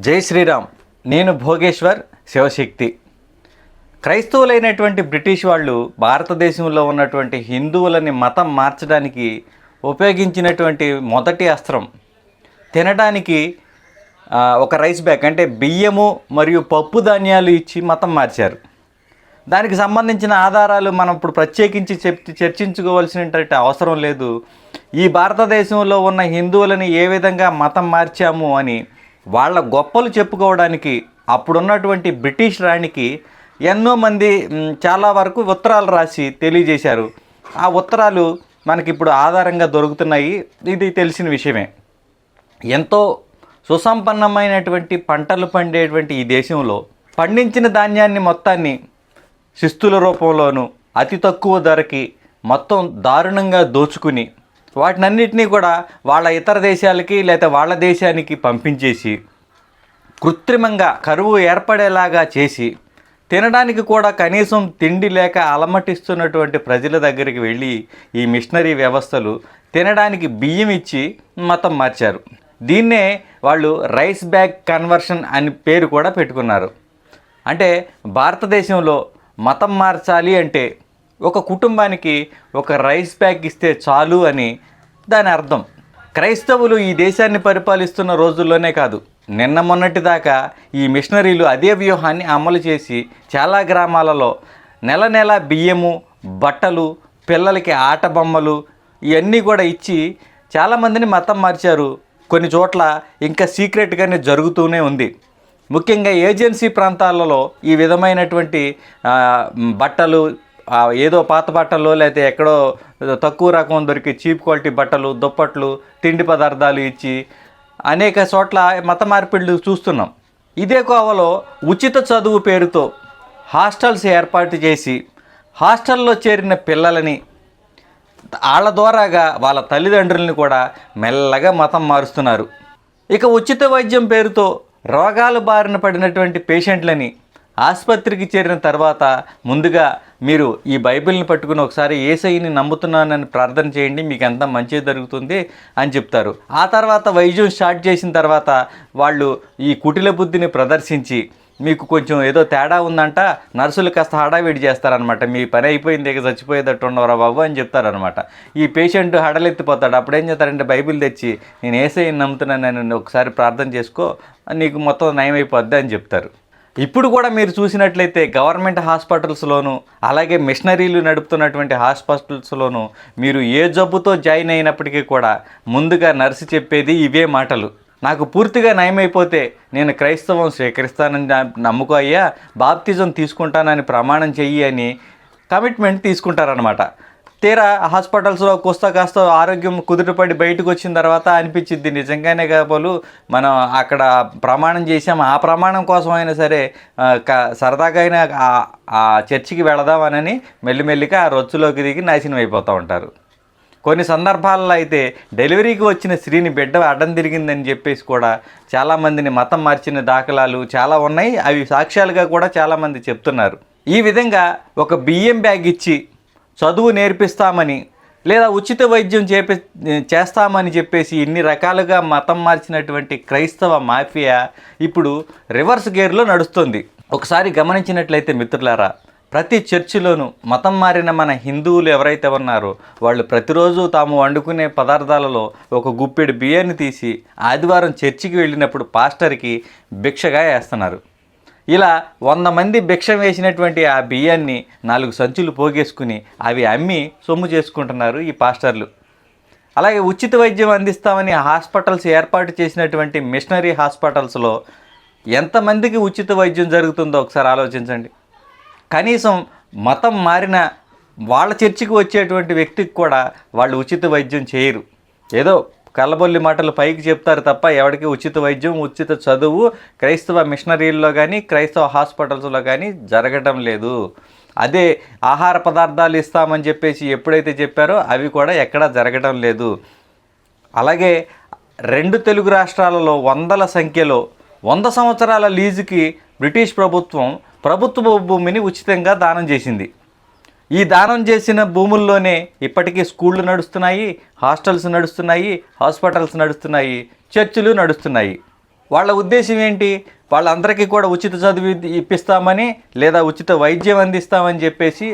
జై శ్రీరామ్. నేను భోగేశ్వర్ శివశక్తి. క్రైస్తవులైనటువంటి బ్రిటిష్ వాళ్ళు భారతదేశంలో ఉన్నటువంటి హిందువులని మతం మార్చడానికి ఉపయోగించినటువంటి మొదటి అస్త్రం తినడానికి ఒక రైస్ బ్యాగ్ అంటే బియ్యము మరియు పప్పు ధాన్యాలు ఇచ్చి మతం మార్చారు. దానికి సంబంధించిన ఆధారాలు మనం ఇప్పుడు ప్రత్యేకించి చర్చించుకోవాల్సినటువంటి అవసరం లేదు. ఈ భారతదేశంలో ఉన్న హిందువులని ఏ విధంగా మతం మార్చాము అని వాళ్ళ గొప్పలు చెప్పుకోవడానికి అప్పుడున్నటువంటి బ్రిటిష్ రాణికి ఎన్నో మంది చాలా వరకు ఉత్తరాలు రాసి తెలియజేశారు. ఆ ఉత్తరాలు మనకిప్పుడు ఆధారంగా దొరుకుతున్నాయి. ఇది తెలిసిన విషయమే. ఎంతో సుసంపన్నమైనటువంటి పంటలు పండేటువంటి ఈ దేశంలో పండించిన ధాన్యాన్ని మొత్తాన్ని శిస్తుల రూపంలోనూ అతి తక్కువ ధరకి మొత్తం దారుణంగా దోచుకుని వాటినన్నిటినీ కూడా వాళ్ళ ఇతర దేశాలకి లేదా వాళ్ళ దేశానికి పంపించేసి కృత్రిమంగా కరువు ఏర్పడేలాగా చేసి తినడానికి కూడా కనీసం తిండి లేక అలమటిస్తున్నటువంటి ప్రజల దగ్గరికి వెళ్ళి ఈ మిషనరీ వ్యవస్థలు తినడానికి బియ్యం ఇచ్చి మతం మార్చారు. దీన్నే వాళ్ళు రైస్ బ్యాగ్ కన్వర్షన్ అని పేరు కూడా పెట్టుకున్నారు. అంటే భారతదేశంలో మతం మార్చాలి అంటే ఒక కుటుంబానికి ఒక రైస్ బ్యాగ్ ఇస్తే చాలు అని దాని అర్థం. క్రైస్తవులు ఈ దేశాన్ని పరిపాలిస్తున్న రోజుల్లోనే కాదు, నిన్న మొన్నటి దాకా ఈ మిషనరీలు అదే వ్యూహాన్ని అమలు చేసి చాలా గ్రామాలలో నెల నెల బియ్యము, బట్టలు, పిల్లలకి ఆట బొమ్మలు ఇవన్నీ కూడా ఇచ్చి చాలామందిని మతం మార్చారు. కొన్ని చోట్ల ఇంకా సీక్రెట్గానే జరుగుతూనే ఉంది. ముఖ్యంగా ఏజెన్సీ ప్రాంతాలలో ఈ విధమైనటువంటి బట్టలు, ఏదో పాత బట్టలు లేకపోతే ఎక్కడో తక్కువ రకం దొరికి చీప్ క్వాలిటీ బట్టలు, దుప్పట్లు, తిండి పదార్థాలు ఇచ్చి అనేక చోట్ల మత మార్పిడులు చూస్తున్నాం. ఇదే కోవలో ఉచిత చదువు పేరుతో హాస్టల్స్ ఏర్పాటు చేసి హాస్టల్లో చేరిన పిల్లలని వాళ్ళ ద్వారాగా వాళ్ళ తల్లిదండ్రులని కూడా మెల్లగా మతం మారుస్తున్నారు. ఇక ఉచిత వైద్యం పేరుతో రోగాలు బారిన పడినటువంటి పేషెంట్లని ఆసుపత్రికి చేరిన తర్వాత ముందుగా మీరు ఈ బైబిల్ని పట్టుకుని ఒకసారి యేసయ్యని నమ్ముతున్నానని ప్రార్థన చేయండి, మీకు ఎంత మంచిది జరుగుతుంది అని చెప్తారు. ఆ తర్వాత వైద్యం స్టార్ట్ చేసిన తర్వాత వాళ్ళు ఈ కుటిల బుద్ధిని ప్రదర్శించి మీకు కొంచెం ఏదో తేడా ఉందంట, నర్సులు కాస్త హడావిడి చేస్తారనమాట. మీ పని అయిపోయింది, ఇక చచ్చిపోయేటట్టు ఉండవరా బాబు అని చెప్తారనమాట. ఈ పేషెంట్ హడలెత్తిపోతాడు. అప్పుడు ఏం చేస్తారంటే బైబిల్ తెచ్చి నేను యేసయ్యని నమ్ముతున్నాను ఒకసారి ప్రార్థన చేసుకో, నీకు మొత్తం నయం అయిపోద్ది అని చెప్తారు. ఇప్పుడు కూడా మీరు చూసినట్లయితే గవర్నమెంట్ హాస్పిటల్స్లోనూ అలాగే మిషనరీలు నడుపుతున్నటువంటి హాస్పిటల్స్లోనూ మీరు ఏ జబ్బుతో జాయిన్ అయినప్పటికీ కూడా ముందుగా నర్సు చెప్పేది ఇవే మాటలు. నాకు పూర్తిగా నయమైపోతే నేను క్రైస్తవం స్వీకరిస్తానని నమ్ముకో అయ్యా, బాప్తిజం తీసుకుంటానని ప్రమాణం చెయ్యి అని కమిట్మెంట్ తీసుకుంటారనమాట. తీరా హాస్పిటల్స్లో కాస్త ఆరోగ్యం కుదుటపడి బయటకు వచ్చిన తర్వాత అనిపించింది నిజంగానే కాబోలు మనం అక్కడ ప్రమాణం చేసాం, ఆ ప్రమాణం కోసం అయినా సరే సరదాగా అయినా ఆ చర్చికి వెళదామనని మెల్లిమెల్లిగా ఆ రొచ్చులోకి దిగి నాశనం అయిపోతూ ఉంటారు. కొన్ని సందర్భాల్లో అయితే డెలివరీకి వచ్చిన స్త్రీని బిడ్డ అడ్డం తిరిగిందని చెప్పేసి కూడా చాలామందిని మతం మార్చిన దాఖలాలు చాలా ఉన్నాయి. అవి సాక్ష్యాలుగా కూడా చాలామంది చెప్తున్నారు. ఈ విధంగా ఒక బియ్యం బ్యాగ్ ఇచ్చి చదువు నేర్పిస్తామని లేదా ఉచిత వైద్యం చేస్తామని చెప్పేసి ఇన్ని రకాలుగా మతం మార్చినటువంటి క్రైస్తవ మాఫియా ఇప్పుడు రివర్స్ గేర్లో నడుస్తుంది. ఒకసారి గమనించినట్లయితే మిత్రులారా, ప్రతి చర్చిలోనూ మతం మారిన మన హిందువులు ఎవరైతే ఉన్నారో వాళ్ళు ప్రతిరోజు తాము వండుకునే పదార్థాలలో ఒక గుప్పెడు బియ్యాన్ని తీసి ఆదివారం చర్చికి వెళ్ళినప్పుడు పాస్టర్కి భిక్షగా వేస్తున్నారు. ఇలా 100 మంది భిక్ష వేసినటువంటి ఆ బియ్యాన్ని 4 సంచులు పోగేసుకుని అవి అమ్మి సొమ్ము చేసుకుంటున్నారు ఈ పాస్టర్లు. అలాగే ఉచిత వైద్యం అందిస్తామని హాస్పిటల్స్ ఏర్పాటు చేసినటువంటి మిషనరీ హాస్పిటల్స్లో ఎంతమందికి ఉచిత వైద్యం జరుగుతుందో ఒకసారి ఆలోచించండి. కనీసం మతం మారిన వాళ్ళ చర్చికి వచ్చేటువంటి వ్యక్తికి కూడా వాళ్ళు ఉచిత వైద్యం చేయరు. ఏదో కళ్ళబొల్లి మాటలు పైకి చెప్తారు తప్ప ఎవరికి ఉచిత వైద్యం, ఉచిత చదువు క్రైస్తవ మిషనరీల్లో కానీ క్రైస్తవ హాస్పిటల్స్లో కానీ జరగడం లేదు. అదే ఆహార పదార్థాలు ఇస్తామని చెప్పేసి ఎప్పుడైతే చెప్పారో అవి కూడా ఎక్కడా జరగడం లేదు. అలాగే 2 తెలుగు రాష్ట్రాలలో వందల సంఖ్యలో 100 సంవత్సరాల లీజుకి బ్రిటిష్ ప్రభుత్వ భూమిని ఉచితంగా దానం చేసింది. ఈ దానం చేసిన భూముల్లోనే ఇప్పటికీ స్కూళ్ళు నడుస్తున్నాయి, హాస్టల్స్ నడుస్తున్నాయి, హాస్పిటల్స్ నడుస్తున్నాయి, చర్చిలు నడుస్తున్నాయి. వాళ్ళ ఉద్దేశం ఏంటి? వాళ్ళందరికీ కూడా ఉచిత చదువు ఇప్పిస్తామని, లేదా ఉచిత వైద్యం అందిస్తామని చెప్పేసి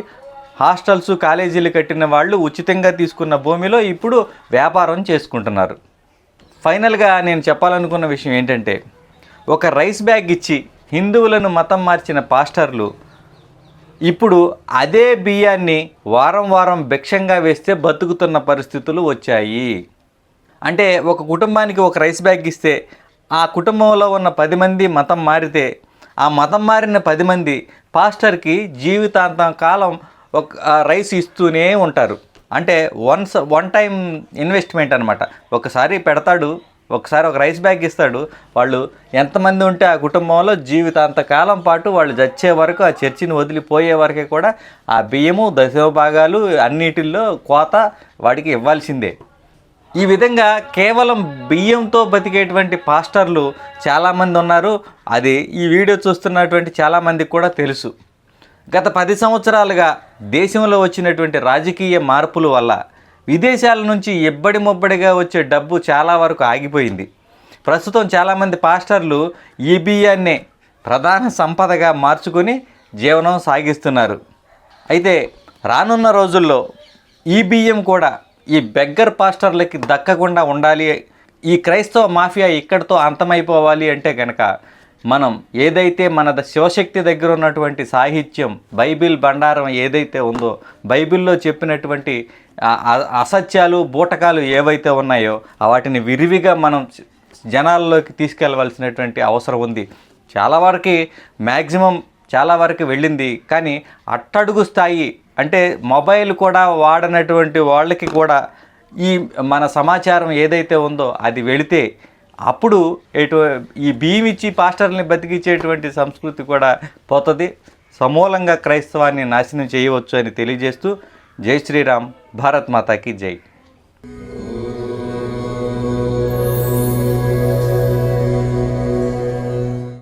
హాస్టల్స్ కాలేజీలు కట్టిన వాళ్ళు ఉచితంగా తీసుకున్న భూమిలో ఇప్పుడు వ్యాపారం చేసుకుంటున్నారు. ఫైనల్గా నేను చెప్పాలనుకున్న విషయం ఏంటంటే, ఒక రైస్ బ్యాగ్ ఇచ్చి హిందువులను మతం మార్చిన పాస్టర్లు ఇప్పుడు అదే బియ్యాన్ని వారం వారం భిక్షంగా వేస్తే బతుకుతున్న పరిస్థితులు వచ్చాయి. అంటే ఒక కుటుంబానికి ఒక రైస్ బ్యాగ్ ఇస్తే ఆ కుటుంబంలో ఉన్న 10 మంది మతం మారితే ఆ మతం మారిన 10 మంది పాస్టర్కి జీవితాంతం కాలం ఒక రైస్ ఇస్తూనే ఉంటారు. అంటే వన్ టైం ఇన్వెస్ట్మెంట్ అనమాట. ఒకసారి పెడతాడు, ఒకసారి ఒక రైస్ బ్యాగ్ ఇస్తాడు. వాళ్ళు ఎంతమంది ఉంటే ఆ కుటుంబంలో జీవితాంత కాలం పాటు వాళ్ళు చచ్చే వరకు, ఆ చర్చిని వదిలిపోయే వరకే కూడా ఆ బియ్యము, దశమ భాగాలు అన్నిటిల్లో కోత వాడికి ఇవ్వాల్సిందే. ఈ విధంగా కేవలం బియ్యంతో బతికేటువంటి పాస్టర్లు చాలామంది ఉన్నారు. అది ఈ వీడియో చూస్తున్నటువంటి చాలామందికి కూడా తెలుసు. గత 10 సంవత్సరాలుగా దేశంలో వచ్చినటువంటి రాజకీయ మార్పుల వల్ల విదేశాల నుంచి ఎబ్బడి మొబ్బడిగా వచ్చే డబ్బు చాలా వరకు ఆగిపోయింది. ప్రస్తుతం చాలామంది పాస్టర్లు ఈ బియ్యాన్నే ప్రధాన సంపదగా మార్చుకొని జీవనం సాగిస్తున్నారు. అయితే రానున్న రోజుల్లో ఈ బియ్యం కూడా ఈ బెగ్గర్ పాస్టర్లకి దక్కకుండా ఉండాలి, ఈ క్రైస్తవ మాఫియా ఇక్కడితో అంతమైపోవాలి అంటే కనుక మనం ఏదైతే మన శివశక్తి దగ్గర ఉన్నటువంటి సాహిత్యం, బైబిల్ బండారం ఏదైతే ఉందో, బైబిల్లో చెప్పినటువంటి అసత్యాలు, బూటకాలు ఏవైతే ఉన్నాయో వాటిని విరివిగా మనం జనాల్లోకి తీసుకెళ్ళవలసినటువంటి అవసరం ఉంది. మ్యాక్సిమం చాలా వరకు వెళ్ళింది. కానీ అట్టడుగు స్థాయి అంటే మొబైల్ కూడా వాడనటువంటి వాళ్ళకి కూడా ఈ మన సమాచారం ఏదైతే ఉందో అది వెళితే అప్పుడు ఈ బియ్యం ఇచ్చి పాస్టర్ని బతికించేటువంటి సంస్కృతి కూడా పోతుంది. సమూలంగా క్రైస్తవాన్ని నాశనం చేయవచ్చు అని తెలియజేస్తూ జై శ్రీరామ్, భారత్ మాతాకి జై.